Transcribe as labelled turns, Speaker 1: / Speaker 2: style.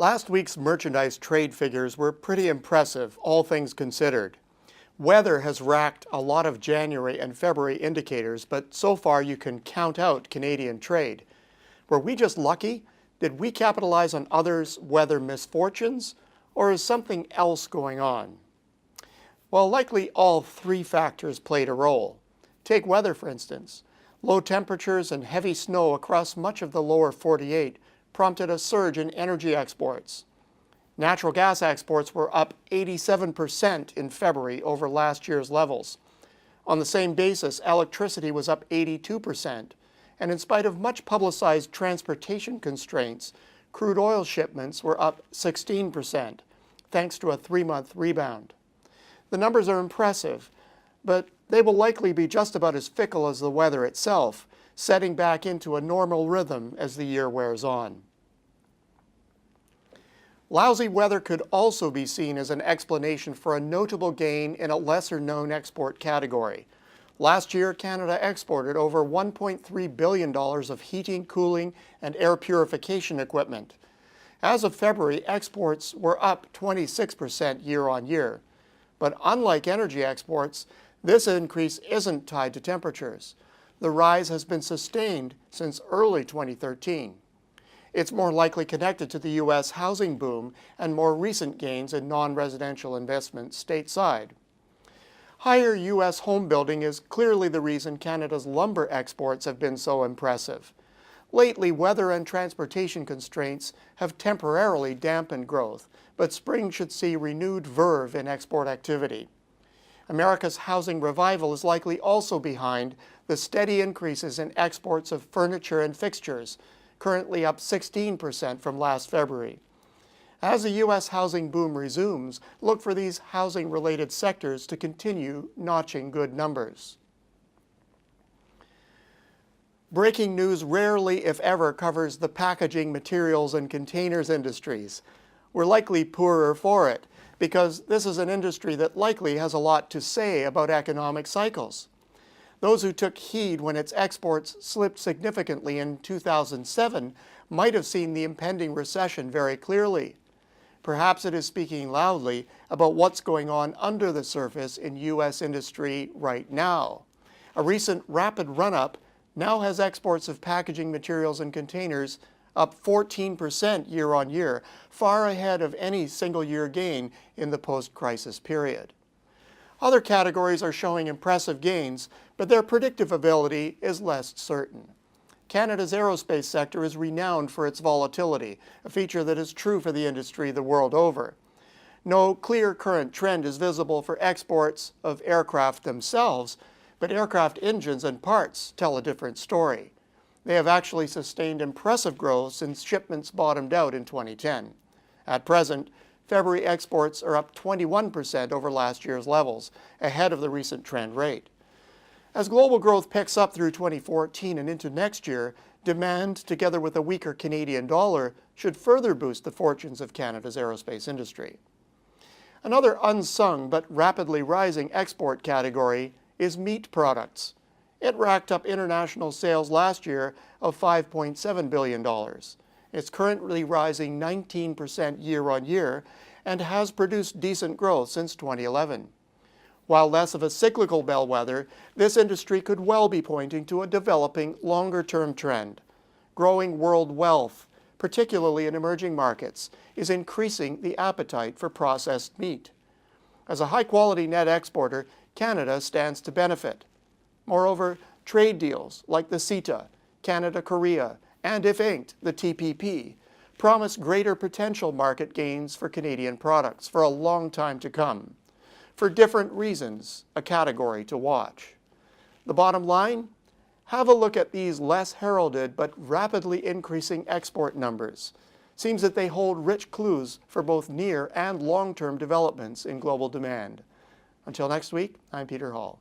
Speaker 1: Last week's merchandise trade figures were pretty impressive, all things considered. Weather has racked a lot of January and February indicators, but so far you can count out Canadian trade. Were we just lucky? Did we capitalize on others' weather misfortunes? Or is something else going on? Well, likely all three factors played a role. Take weather, for instance. Low temperatures and heavy snow across much of the lower 48 prompted a surge in energy exports. Natural gas exports were up 87% in February over last year's levels. On the same basis, electricity was up 82%, and in spite of much publicized transportation constraints, crude oil shipments were up 16%, thanks to a 3-month rebound. The numbers are impressive, but they will likely be just about as fickle as the weather itself, setting back into a normal rhythm as the year wears on. Lousy weather could also be seen as an explanation for a notable gain in a lesser-known export category. Last year, Canada exported over $1.3 billion of heating, cooling, and air purification equipment. As of February, exports were up 26% year-on-year. But unlike energy exports, this increase isn't tied to temperatures. The rise has been sustained since early 2013. It's more likely connected to the U.S. housing boom and more recent gains in non-residential investment stateside. Higher U.S. home building is clearly the reason Canada's lumber exports have been so impressive. Lately, weather and transportation constraints have temporarily dampened growth, but spring should see renewed verve in export activity. America's housing revival is likely also behind the steady increases in exports of furniture and fixtures, currently up 16% from last February. As the U.S. housing boom resumes, look for these housing-related sectors to continue notching good numbers. Breaking news rarely, if ever, covers the packaging, materials, and containers industries. We're likely poorer for it, because this is an industry that likely has a lot to say about economic cycles. Those who took heed when its exports slipped significantly in 2007 might have seen the impending recession very clearly. Perhaps it is speaking loudly about what's going on under the surface in U.S. industry right now. A recent rapid run-up now has exports of packaging materials and containers up 14% year-on-year, far ahead of any single-year gain in the post-crisis period. Other categories are showing impressive gains, but their predictability is less certain. Canada's aerospace sector is renowned for its volatility, a feature that is true for the industry the world over. No clear current trend is visible for exports of aircraft themselves, but aircraft engines and parts tell a different story. They have actually sustained impressive growth since shipments bottomed out in 2010. At present, February exports are up 21% over last year's levels, ahead of the recent trend rate. As global growth picks up through 2014 and into next year, demand, together with a weaker Canadian dollar, should further boost the fortunes of Canada's aerospace industry. Another unsung but rapidly rising export category is meat products. It racked up international sales last year of $5.7 billion. It's currently rising 19% year-on-year and has produced decent growth since 2011. While less of a cyclical bellwether, this industry could well be pointing to a developing longer-term trend. Growing world wealth, particularly in emerging markets, is increasing the appetite for processed meat. As a high-quality net exporter, Canada stands to benefit. Moreover, trade deals like the CETA, Canada-Korea, and if inked, the TPP, promise greater potential market gains for Canadian products for a long time to come. For different reasons, a category to watch. The bottom line? Have a look at these less heralded but rapidly increasing export numbers. Seems that they hold rich clues for both near and long-term developments in global demand. Until next week, I'm Peter Hall.